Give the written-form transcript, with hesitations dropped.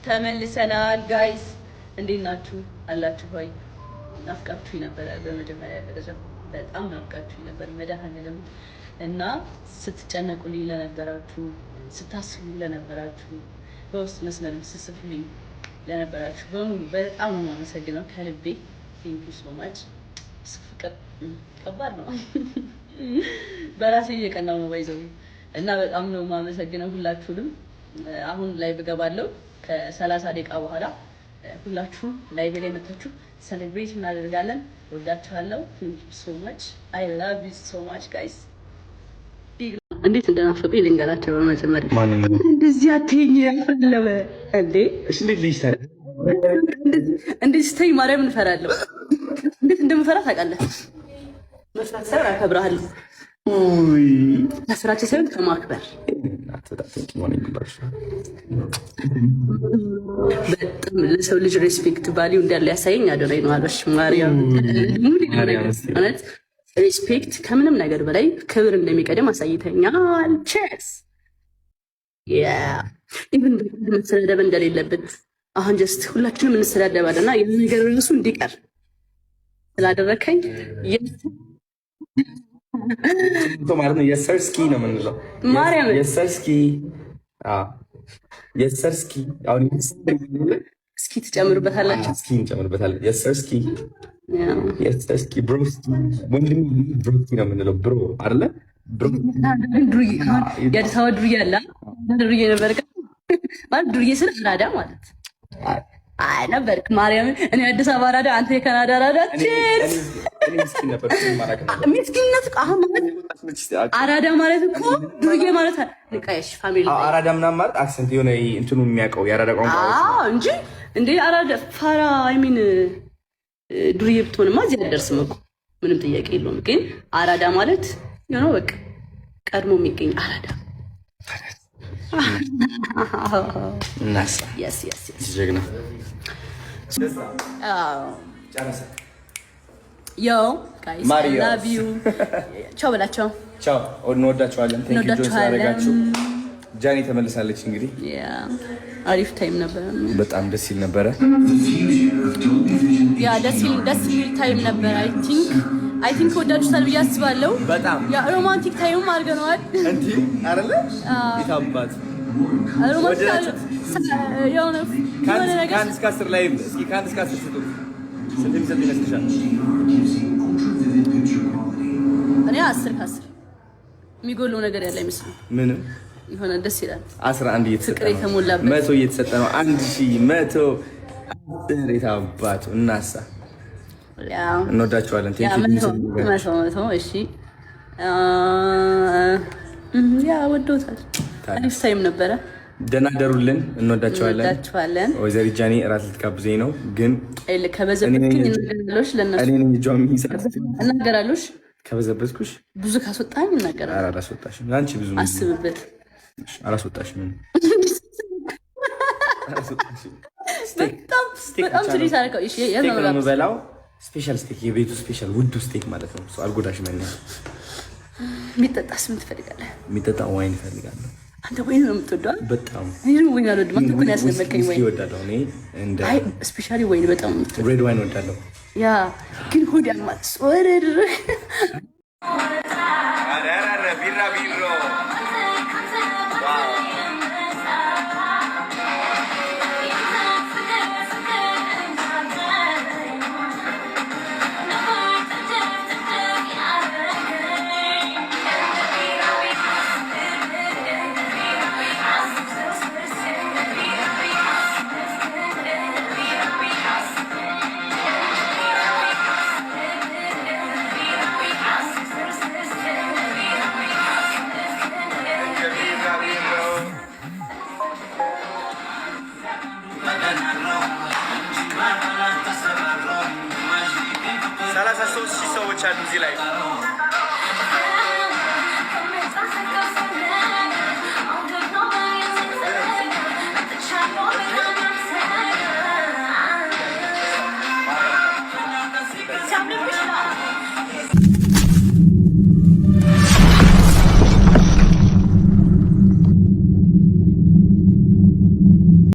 ተመልሰናል ጋይስ፣ እንዴት ናችሁ? አላችሁ ሆይ? ናፍቃችሁ ነበር። በመጀመሪያ ደረጃ በጣም ናፍቃችሁ ነበር መድኃኒዓለም እና ስትጨነቁልኝ ለነበራችሁ፣ ስታስቡ ለነበራችሁ፣ በውስጥ መስመር ስጽፉልኝ ለነበራችሁ በሙሉ በጣም ነው የማመሰግነው ከልቤ። ቴንክ ዩ ሶ ማች። ፍቅር ከባድ ነው። በራሴ እየቀናው ነው ባይዘው እና በጣም ነው የማመሰግነው ሁላችሁንም። አሁን ላይ ብገባለሁ ከ30 ደቂቃ በኋላ ሁላችሁም ላይቭ ላይ መጥታችሁ ሴሌብሬት እናደርጋለን። ወዳችኋለሁ። ሶ ማች አይ ላቭ ዩ ሶ ማች ጋይስ። እንዴት እንደናፈቁኝ ልንገራቸው። በመጀመሪያ እንደዚህ አትይኝ ያፈለበ እንዴ! እሺ እንዴት ልይሳል እንዴት ስተይ ማርያም እንፈራለሁ። እንዴት እንደምፈራ ታውቃለህ? መስራት ሳይሆን አከብርሃለሁ። ኦይ መስራት ሳይሆን ከማክበር በጣም ለሰው ልጅ ሬስፔክት ቫልዩ እንዳለ ያሳየኝ አዶናይ ነው። አለሽ ማርያም ማለት ሬስፔክት ከምንም ነገር በላይ ክብር እንደሚቀደም አሳይተኛል። ቼስ ኢቭን መሰዳደብ እንደሌለብን አሁን ጀስት ሁላችንም እንሰዳደባለና ይሄ ነገር ራሱ እንዲቀር ስላደረከኝ ማለት ነው። የሰርስኪ ነው የምንለው ማርያም የሰርስኪ የሰርስኪ አሁን እስኪ ትጨምሩበታላችሁ። እስኪ እንጨምርበታለን። የሰርስኪ የሰርስኪ ብሮስኪ ወንድም ብሮስኪ ነው የምንለው። ብሮ አይደለ ብሮ ድሩዬ የአዲስ አበባ ድሩዬ አለ ድሩዬ ነበር ማለት ድሩዬ ስለ አራዳ ማለት አይ ነበርክ ማርያም። እኔ አዲስ አበባ አራዳ፣ አንተ የካናዳ አራዳ። ቼስ ምስኪንነት አሁን ማለት አራዳ ማለት እኮ ድሩዬ ማለት ንቃሽ ፋሚሊ አራዳ ምናምን ማለት አክሰንት የሆነ እንትኑ የሚያውቀው የአራዳ ቋንቋ እንጂ እንዴ አራዳ ፋራ አይሚን ድሩዬ ብትሆንማ እዚህ አደርስም እኮ ምንም ጥያቄ የለውም። ግን አራዳ ማለት የሆነ በቃ ቀድሞ የሚገኝ አራዳ እናሳ yes ጀግና ዮ ጋይስ አይ ላቭ ዩ ቻው በላቸው። ቻው እንወዳችኋለን። ቴንክ ዩ ጆስ ያደረጋችሁ። ጃኒ ተመልሳለች። እንግዲህ አሪፍ ታይም ነበር። በጣም ደስ ይል ነበረ። ያ ደስ ይል ታይም ነበር። አይ ቲንክ ወዳችሁታል ብዬ አስባለሁ። በጣም ያ ሮማንቲክ ታይም አድርገነዋል እንዴ አይደለ? ይታባት ሮማንቲክ የሆነ ከአንድ እስከ 10 ላይ እስኪ ከአንድ እስከ 10 ስጡ። ስንት የሚሰጥ ይመስልሻል? እኔ 10 ከ10 የሚጎለው ነገር ያለ አይመስልም። ምንም የሆነ ደስ ይላል። 11 እየተሰጠ ፍቅር የተሞላበት 100 እየተሰጠ ነው። 1100 የታባቱ እናሳ እንወዳችኋለን። ቴንክ ዩ እሺ ያ ወዶታል። አሪፍ ታይም ነበረ። ደህና ደሩልን። እንወዳችኋለን። ወይዘሪት ጃኒ እራት ልትጋብዘኝ ነው ግን ከበዘበትኩኝ እናገራለሽ። ለነሱ እኔ ነኝ ጆሚ እናገራለሽ። ከበዘበትኩሽ ብዙ ካስወጣኝ እናገራለሽ። ኧረ አላስወጣሽም። አንቺ ብዙ አስብበት። አላስወጣሽም። በጣም ትሪት አደረገው። እሺ የምበላው ስፔሻል ስቴክ፣ የቤቱ ስፔሻል ውዱ ስቴክ ማለት ነው። አልጎዳሽም። የሚጠጣስ ምን ትፈልጋለህ? የሚጠጣ ዋይን እፈልጋለሁ። አንተ ወይን ነው የምትወደው? በጣም እኔ ወይን አልወድም። አንተ እኮ ነው ያስለመድከኝ ወይን። እወዳለሁ እኔ እንደ ስፔሻሊ ወይን በጣም ሬድ ዋይን እወዳለሁ። ያ ግን ሆድ ያማት ወረድ